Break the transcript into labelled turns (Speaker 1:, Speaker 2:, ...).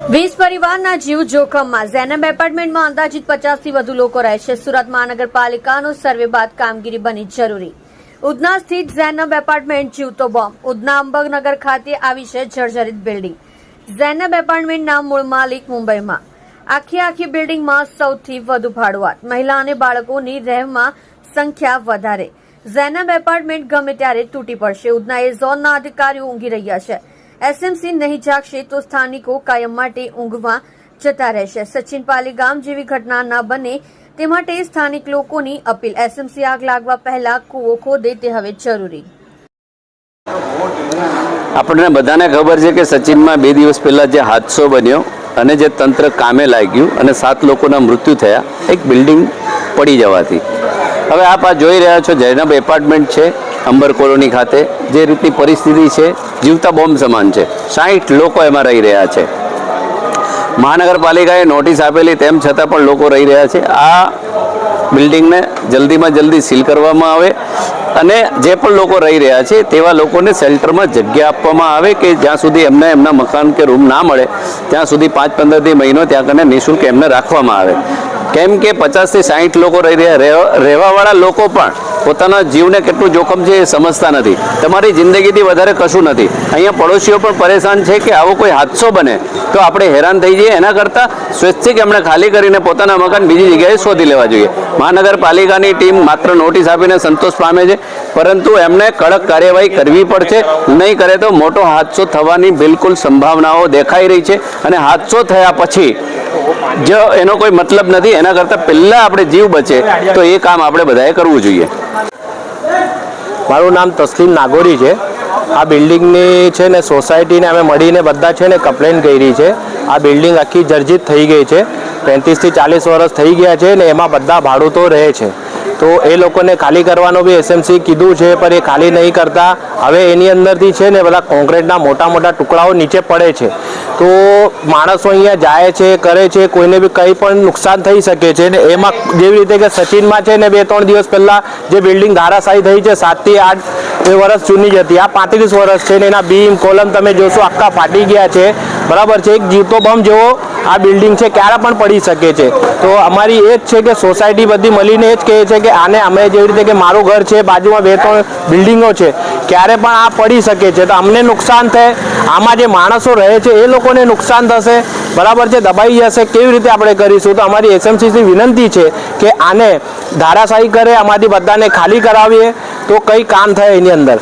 Speaker 1: 20 પરિવારના જીવ જોખમમાં ઝેનબ એપાર્ટમેન્ટમાં અંદાજિત 50 થી વધુ લોકો રહે છે। સુરત મહાનગરપાલિકાનો સર્વે બાદ કામગીરી બની જરૂરી। ઉધના સ્થિત ઝેનબ એપાર્ટમેન્ટ જીવતો બોમ્બ। ઉધના અંબકનગર ખાતે આવી છે જર્જરિત બિલ્ડિંગ। ઝેનબ એપાર્ટમેન્ટના મૂળ માલિક મુંબઈમાં। આખી બિલ્ડિંગમાં સૌથી વધુ ભાડુઆત, મહિલા અને બાળકોની રહેવામાં સંખ્યા વધારે। ઝેનબ એપાર્ટમેન્ટ ગમે ત્યારે તૂટી પડશે। ઉધના એ ઝોનના અધિકારીઓ ઊંઘી રહ્યા છે। એસએમસી નહીં જાગશે તો સ્થાનિકો કાયમ માટે ઊંઘવા જતા રહેશે। સચિન પાલી ગામ જેવી ઘટના ન બને તે માટે સ્થાનિક લોકોની અપીલ। એસએમસી આગ લાગવા પહેલા કૂવો ખોદે તે હવે જરૂરી।
Speaker 2: આપણને બધાને ખબર છે કે સચિનમાં 2 દિવસ પહેલા જે હાદસો બન્યો અને જે તંત્ર કામે લાગ્યું અને 7 લોકોના મૃત્યુ થયા એક બિલ્ડિંગ પડી જવાથી। હવે આપ આ જોઈ રહ્યા છો ઝેનબ એપાર્ટમેન્ટ છે અંબર કોલોની ખાતે। જે રીતની પરિસ્થિતિ છે જીવતા બોમ્બ સમાન છે। 60 લોકો એમાં રહી રહ્યા છે। મહાનગરપાલિકાએ નોટિસ આપેલી તેમ છતાં પણ લોકો રહી રહ્યા છે। આ બિલ્ડિંગને જલ્દીમાં જલ્દી સીલ કરવામાં આવે અને જે પણ લોકો રહી રહ્યા છે તેવા લોકોને શેલ્ટરમાં જગ્યા આપવામાં આવે કે જ્યાં સુધી એમને એમના મકાન કે રૂમ ના મળે ત્યાં સુધી 5-15 થી મહિનો ત્યાં કને નિઃશુલ્ક એમને રાખવામાં આવે। કેમ કે 50 થી 60 લોકો રહી રહ્યા, રહેવાવાળા લોકો પણ પોતાના જીવને કેટલું જોખમ છે એ સમજતા નથી। તમારી જિંદગીથી વધારે કશું નથી। અહીંયા પડોશીઓ પણ પરેશાન છે કે આવો કોઈ હાદસો બને તો આપણે હેરાન થઈ જઈએ। એના કરતાં સ્વૈચ્છિક એમણે ખાલી કરીને પોતાના મકાન બીજી જગ્યાએ શોધી લેવા જોઈએ। મહાનગરપાલિકાની ટીમ માત્ર નોટિસ આપીને સંતોષ પામે છે, પરંતુ એમને કડક કાર્યવાહી કરવી પડશે। નહીં કરે તો મોટો હાદસો થવાની બિલકુલ સંભાવનાઓ દેખાઈ રહી છે અને હાદસો થયા પછી જો એનો કોઈ મતલબ નથી। એના કરતાં પહેલાં આપણે જીવ બચે તો એ કામ આપણે બધાએ કરવું જોઈએ।
Speaker 3: મારું નામ તસ્લીમ નાગોરી છે। આ બિલ્ડિંગની છે ને સોસાયટીને અમે મળીને બધા છે ને કમ્પ્લેન કરી છે। આ બિલ્ડિંગ આખી જર્જરિત થઈ ગઈ છે। 35 થી 40 વર્ષ થઈ ગયા છે ને એમાં બધા ભાડૂતો રહે છે। તો એ લોકોને ખાલી કરવાનું બી એસએમસી કીધું છે પણ એ ખાલી નહીં કરતા। હવે એની અંદરથી છે ને બધા કોન્ક્રીટના મોટા ટુકડાઓ નીચે પડે છે। તો માણસો અહીંયા જાય છે, કરે છે, કોઈને બી કંઈ પણ નુકસાન થઈ શકે છે ને એમાં જેવી રીતે કે સચિનમાં છે ને 2-3 દિવસ પહેલાં જે બિલ્ડિંગ ધારાશાયી થઈ છે 7 થી 8 વર્ષ જૂની જ હતી। આ 35 વર્ષ છે ને એના બીમ કોલમ તમે જોશો આખા ફાટી ગયા છે, બરાબર છે। એક જીવતો બોમ્બ જેવો આ બિલ્ડિંગ છે, ક્યારે પણ પડી શકે છે। તો અમારી એ જ છે કે સોસાયટી બધી મળીને એ જ કહે છે કે આને અમે જેવી રીતે કે મારું ઘર છે, બાજુમાં 2-3 બિલ્ડિંગો છે, ક્યારે પણ આ પડી શકે છે। તો અમને નુકસાન થાય, આમાં જે માણસો રહે છે એ લોકોને નુકસાન થશે, બરાબર છે, દબાઈ જશે। કેવી રીતે આપણે કરીશું? તો અમારી એસએમસીથી વિનંતી છે કે આને ધારાશાયી કરે, અમારી બધાને ખાલી કરાવીએ તો કંઈ કામ થાય એની અંદર।